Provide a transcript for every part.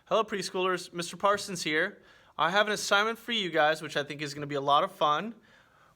Hello preschoolers, Mr. Parsons here. I have an assignment for you guys which I think is going to be a lot of fun.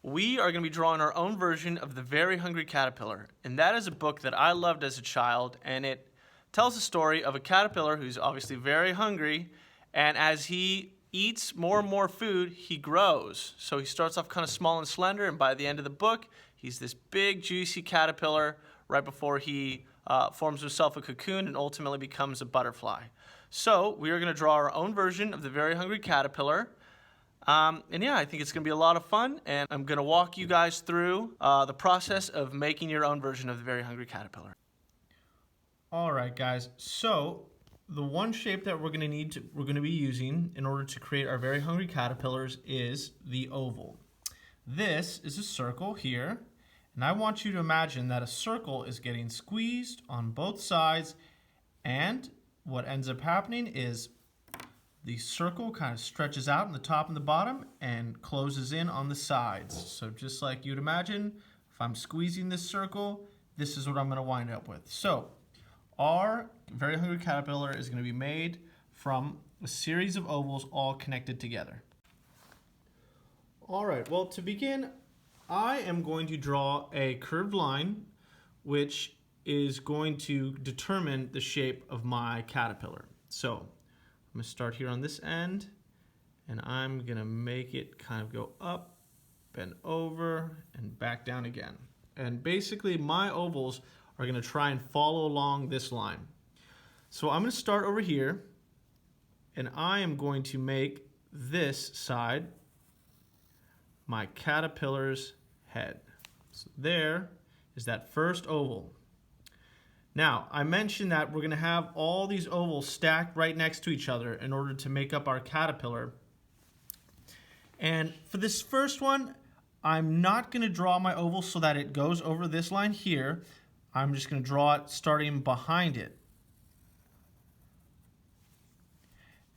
We are going to be drawing our own version of The Very Hungry Caterpillar, and that is a book that I loved as a child, and it tells the story of a caterpillar who's obviously very hungry, and as he eats more and more food, he grows. So he starts off kind of small and slender, and by the end of the book, he's this big, juicy caterpillar right before he forms himself a cocoon and ultimately becomes a butterfly. So we are going to draw our own version of The Very Hungry Caterpillar. And yeah, I think it's going to be a lot of fun, and I'm going to walk you guys through the process of making your own version of The Very Hungry Caterpillar. All right, guys. So the one shape that we're going to be using in order to create our very hungry caterpillars is the oval. This is a circle here, and I want you to imagine that a circle is getting squeezed on both sides, and what ends up happening is the circle kind of stretches out in the top and the bottom and closes in on the sides. So just like you'd imagine, if I'm squeezing this circle, this is what I'm going to wind up with. So our very hungry caterpillar is going to be made from a series of ovals all connected together. All right, well, to begin, I am going to draw a curved line which is going to determine the shape of my caterpillar. So I'm going to start here on this end, and I'm going to make it kind of go up, bend over, and back down again. And basically my ovals are going to try and follow along this line. So I'm going to start over here, and I am going to make this side my caterpillar's head. So there is that first oval. Now, I mentioned that we're going to have all these ovals stacked right next to each other in order to make up our caterpillar. And for this first one, I'm not going to draw my oval so that it goes over this line here. I'm just going to draw it starting behind it.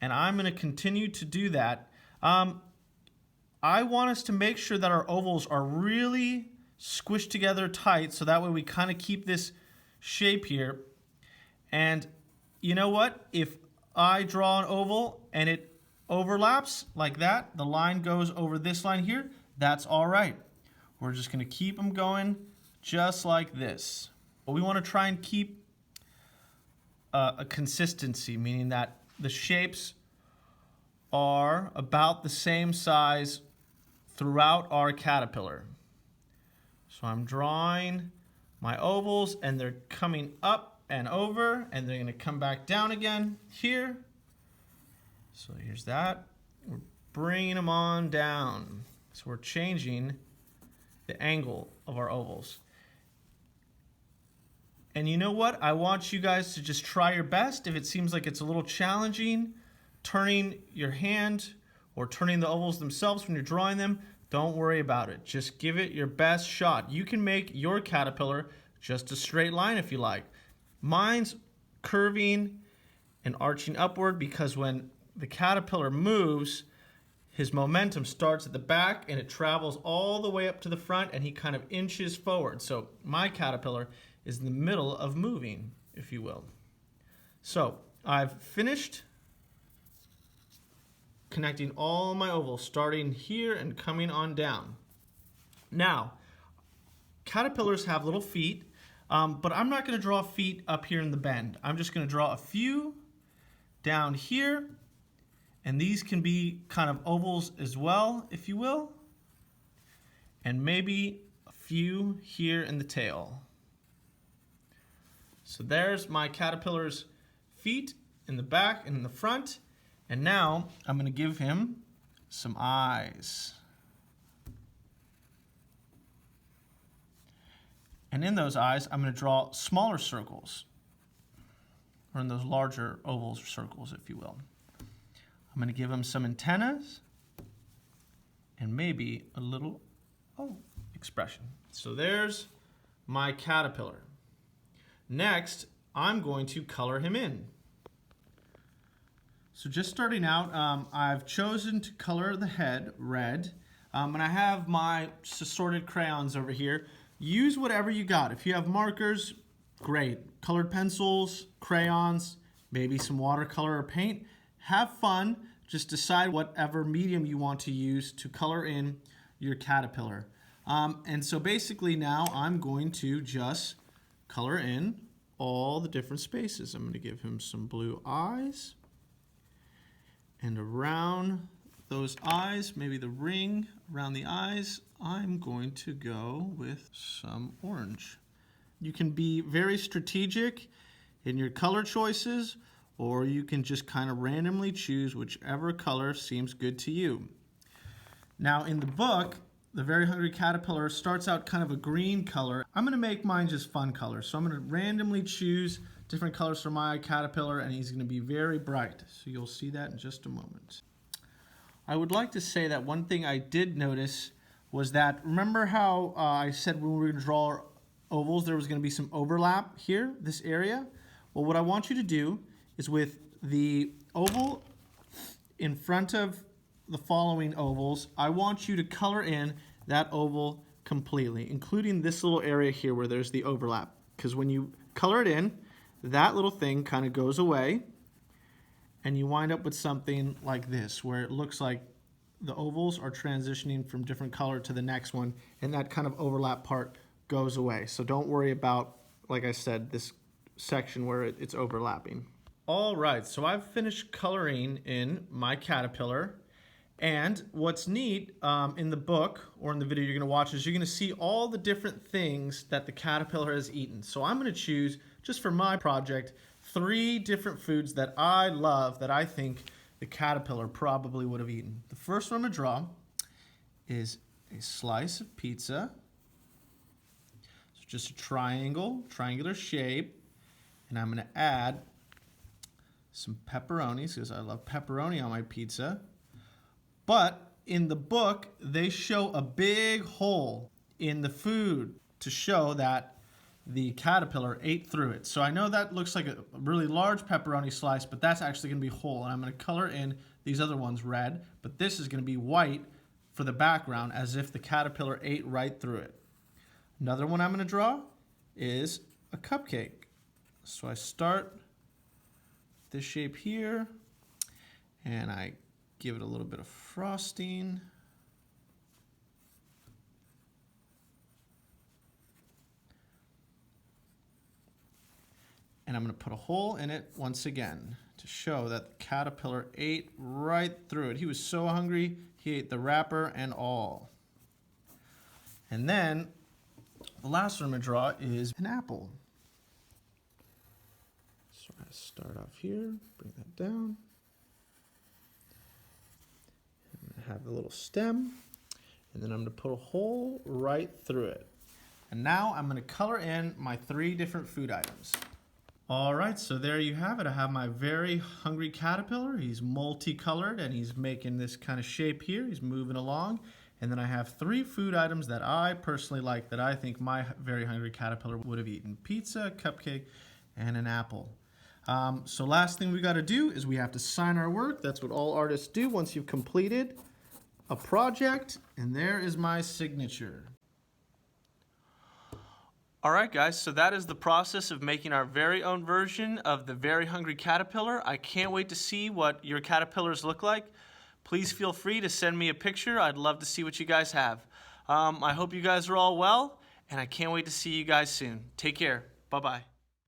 And I'm going to continue to do that. I want us to make sure that our ovals are really squished together tight, so that way we kind of keep this shape here. And you know what? If I draw an oval and it overlaps like that, the line goes over this line here, that's all right. We're just going to keep them going just like this. But we want to try and keep a consistency, meaning that the shapes are about the same size throughout our caterpillar. So I'm drawing my ovals, and they're coming up and over, and they're going to come back down again here. So here's that. We're bringing them on down. So we're changing the angle of our ovals. And you know what? I want you guys to just try your best. If it seems like it's a little challenging, turning your hand or turning the ovals themselves when you're drawing them, don't worry about it. Just give it your best shot. You can make your caterpillar just a straight line if you like. Mine's curving and arching upward because when the caterpillar moves, his momentum starts at the back and it travels all the way up to the front, and he kind of inches forward. So my caterpillar is in the middle of moving, if you will. So I've finished connecting all my ovals, starting here and coming on down. Now, caterpillars have little feet, but I'm not going to draw feet up here in the bend. I'm just going to draw a few down here, and these can be kind of ovals as well, if you will, and maybe a few here in the tail. So there's my caterpillar's feet in the back and in the front. And now I'm going to give him some eyes. And in those eyes, I'm going to draw smaller circles, or in those larger ovals or circles, if you will. I'm going to give him some antennas and maybe a little expression. So there's my caterpillar. Next, I'm going to color him in. So just starting out, I've chosen to color the head red, and I have my assorted crayons over here. Use whatever you got. If you have markers, great. Colored pencils, crayons, maybe some watercolor or paint. have fun. Just decide whatever medium you want to use to color in your caterpillar. And so basically now I'm going to just color in all the different spaces. I'm going to give him some blue eyes. And around those eyes, maybe the ring around the eyes, I'm going to go with some orange. You can be very strategic in your color choices, or you can just kind of randomly choose whichever color seems good to you. Now in the book, The Very Hungry Caterpillar starts out kind of a green color. I'm going to make mine just fun colors. So I'm going to randomly choose different colors for my caterpillar, and he's going to be very bright. So you'll see that in just a moment. I would like to say that one thing I did notice was that, remember how I said when we were going to draw our ovals there was going to be some overlap here, this area? Well, what I want you to do is with the oval in front of the following ovals, I want you to color in that oval completely, including this little area here where there's the overlap. Because when you color it in, that little thing kind of goes away, and you wind up with something like this, where it looks like the ovals are transitioning from different color to the next one, and that kind of overlap part goes away. So don't worry about, like I said, this section where it's overlapping. All right, so I've finished coloring in my caterpillar, and what's neat in the book or in the video you're going to watch is you're going to see all the different things that the caterpillar has eaten. So I'm going to choose, just for my project, 3 different foods that I love that I think the caterpillar probably would have eaten. The first one I'm going to draw is a slice of pizza. So just a triangular shape, and I'm going to add some pepperonis because I love pepperoni on my pizza. But in the book, they show a big hole in the food to show that the caterpillar ate through it. So I know that looks like a really large pepperoni slice, but that's actually going to be whole. And I'm going to color in these other ones red, but this is going to be white for the background, as if the caterpillar ate right through it. Another one I'm going to draw is a cupcake. So I start this shape here, and I give it a little bit of frosting. And I'm going to put a hole in it once again to show that the caterpillar ate right through it. He was so hungry, he ate the wrapper and all. And then the last one I'm going to draw is an apple. So I'm going to start off here, bring that down. I'm going to have the little stem, and then I'm going to put a hole right through it. And now I'm going to color in my 3 different food items. All right, so there you have it. I have my very hungry caterpillar. He's multicolored, and he's making this kind of shape here. He's moving along. And then I have 3 food items that I personally like that I think my very hungry caterpillar would have eaten: pizza, cupcake, and an apple. So last thing we got to do is we have to sign our work. That's what all artists do once you've completed a project. And there is my signature. All right, guys, so that is the process of making our very own version of the Very Hungry Caterpillar. I can't wait to see what your caterpillars look like. Please feel free to send me a picture. I'd love to see what you guys have. I hope you guys are all well, and I can't wait to see you guys soon. Take care. Bye-bye.